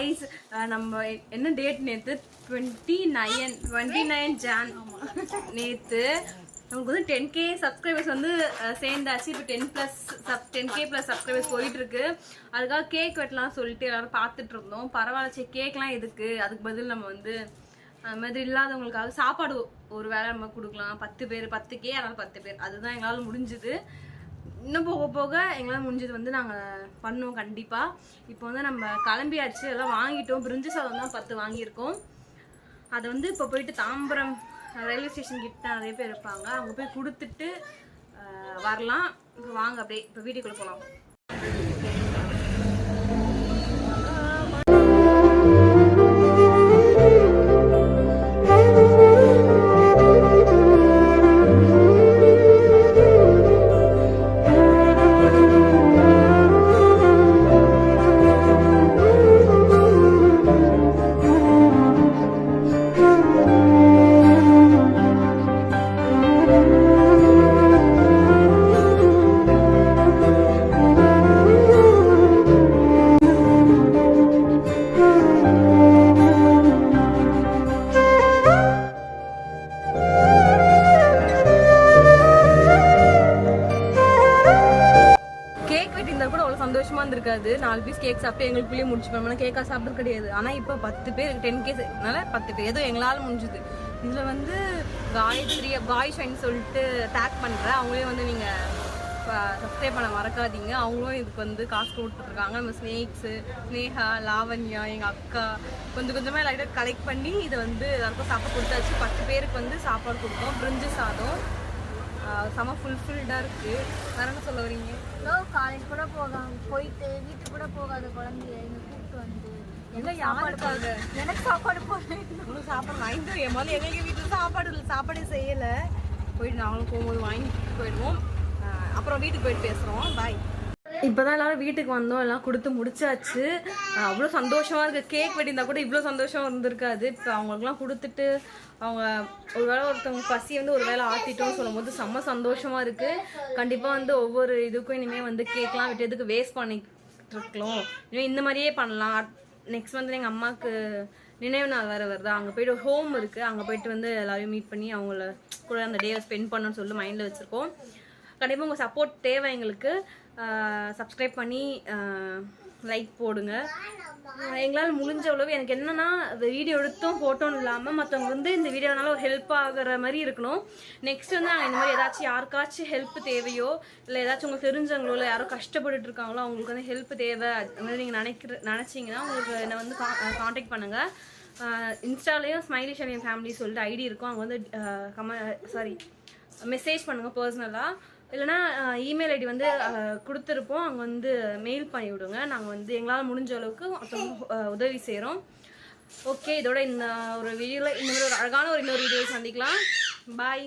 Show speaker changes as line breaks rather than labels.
Guys நம்ம என்ன date நேற்று 29 ஜான் நேற்று நமக்கு வந்து 10K சப்ஸ்கிரைபர்ஸ் வந்து சேர்ந்தாச்சு. இப்போ 10K + சப்ஸ்கிரைபர்ஸ் போயிட்டு இருக்கு. அதுக்காக கேக் வெட்டலாம் சொல்லிட்டு எல்லாரும் பார்த்துட்டு இருந்தோம். பரவாயில்ல, சரி கேக்லாம் எதுக்கு, அதுக்கு பதில் நம்ம வந்து அது மாதிரி இல்லாதவங்களுக்காக சாப்பாடு ஒரு வேளை நம்ம கொடுக்கலாம். 10 பேர் 10K, அதனால 10 பேர், அதுதான் எங்களால் முடிஞ்சுது. இன்னும் போக போக எங்களால் முடிஞ்சது வந்து நாங்கள் பண்ணுவோம் கண்டிப்பாக. இப்போ வந்து நம்ம கிளம்பியாச்சு, எல்லாம் வாங்கிட்டோம். பிரிஞ்சு சாதம் தான் 10 வாங்கியிருக்கோம். அதை வந்து இப்போ போயிட்டு தாம்பரம் ரயில்வே ஸ்டேஷன் கிட்ட நிறைய பேர் இருப்பாங்க, அங்கே போய் கொடுத்துட்டு வரலாம். இப்போ வாங்க அப்படியே இப்போ வீட்டுக்குள்ளே போகலாம். சந்தோஷமா இருந்திருக்காது. 4 பீஸ் கேக் சாப்பிட்டு எங்களுக்குள்ளேயே முடிச்சுப்போம். கேக்கா சாப்பிட்றது கிடையாது. ஆனால் இப்போ 10 பேர் 10Kனால 10 பேர் ஏதோ எங்களால் முடிஞ்சுது. இதில் வந்து காய் ஷைன் சொல்லிட்டு டேக் பண்ணுறேன். அவங்களே வந்து நீங்கள் சப்ஸ்கிரைப் பண்ண மறக்காதீங்க. அவங்களும் இதுக்கு வந்து காசு கொடுத்துட்ருக்காங்க. நம்ம ஸ்னேஹா, லாவண்யா, எங்கள் அக்கா கொஞ்சம் கொஞ்சமாக எல்லாருக்கிட்ட கலெக்ட் பண்ணி இதை வந்து எல்லாருக்கும் சாப்பாடு கொடுத்தாச்சு. 10 பேருக்கு வந்து சாப்பாடு கொடுத்தோம். பிரிஞ்சு சாதம் செம ஃபுல்ஃபில்டாக இருக்குது. வேற என்ன சொல்ல வரீங்க?
காலேஜ் கூட போயிட்டு வீட்டுக்கு கூட போகாத குழந்தைய இங்கே கூப்பிட்டு வந்து
எல்லாம் யாருக்காக
எனக்கு சாப்பாடு போடுறேன்.
உங்களுக்கு சாப்பாடு வாங்கிட்டு என் மாதிரி எங்களுக்கு வீட்டில் சாப்பாடு செய்யலை. போயிட்டு நாங்களும் போகும்போது வாங்கிட்டு போயிடுவோம். அப்புறம் வீட்டுக்கு போயிட்டு பேசுகிறோம். பாய். இப்போ தான் எல்லோரும் வீட்டுக்கு வந்தோம். எல்லாம் கொடுத்து முடிச்சாச்சு. அவ்வளோ சந்தோஷமாக இருக்குது. கேக் வெட்டியிருந்தா கூட இவ்வளோ சந்தோஷம் இருந்திருக்காது. இப்போ அவங்களுக்குலாம் கொடுத்துட்டு அவங்க ஒரு வேளை ஒருத்தவங்க பசி வந்து ஒரு வேளை ஆற்றிட்டோம்னு சொல்லும் போது செம்ம சந்தோஷமாக இருக்குது. கண்டிப்பாக வந்து ஒவ்வொரு இதுக்கும் இனிமேல் வந்து கேக்லாம் வெட்டியதுக்கு வேஸ்ட் பண்ணிட்டு இருக்கலாம். இனிமேல் இந்த மாதிரியே பண்ணலாம். நெக்ஸ்ட் வந்து எங்கள் அம்மாவுக்கு நினைவு நாள் வேறு வருதா, அங்கே போய்ட்டு ஒரு ஹோம் இருக்குது. அங்கே போய்ட்டு வந்து எல்லாரையும் மீட் பண்ணி அவங்கள கூட அந்த டேவை ஸ்பெண்ட் பண்ணணும்னு சொல்லி மைண்டில் வச்சுருக்கோம். கண்டிப்பாக உங்கள் சப்போர்ட் தேவை எங்களுக்கு. சப்ஸ்கிரைப் பண்ணி லைக் போடுங்க. எங்களால் முடிஞ்ச அளவு எனக்கு என்னென்னா இந்த வீடியோ எடுத்தும் ஃபோட்டோன்னு இல்லாமல் மற்றவங்க வந்து இந்த வீடியோனால ஒரு ஹெல்ப் ஆகிற மாதிரி இருக்கணும். நெக்ஸ்ட் வந்து நாங்கள் இந்த மாதிரி ஏதாச்சும் யாருக்காச்சும் ஹெல்ப் தேவையோ இல்லை ஏதாச்சும் உங்களுக்கு தெரிஞ்சவங்களோ இல்லை யாரோ கஷ்டப்பட்டுட்டு இருக்காங்களோ அவங்களுக்கு வந்து ஹெல்ப் தேவை அது மாதிரி நீங்கள் நினச்சிங்கன்னா உங்களுக்கு என்னை வந்து காண்டாக்ட் பண்ணுங்கள். இன்ஸ்டாலேயும் ஸ்மைலி ஷனியன் ஃபேமிலி சொல்லிட்டு ஐடி இருக்கும். அங்கே வந்து மெசேஜ் பண்ணுங்கள் பர்சனலாக. இல்லைனா இமெயில் ஐடி வந்து கொடுத்துருப்போம். அங்கே வந்து மெயில் பண்ணி விடுங்க. நாங்கள் வந்து எங்களால் முடிஞ்ச அளவுக்கு உதவி செய்கிறோம். ஓகே, இதோட இந்த ஒரு வீடியோவில் இன்னொரு அழகான இன்னொரு வீடியோ சந்திக்கலாம். பாய்.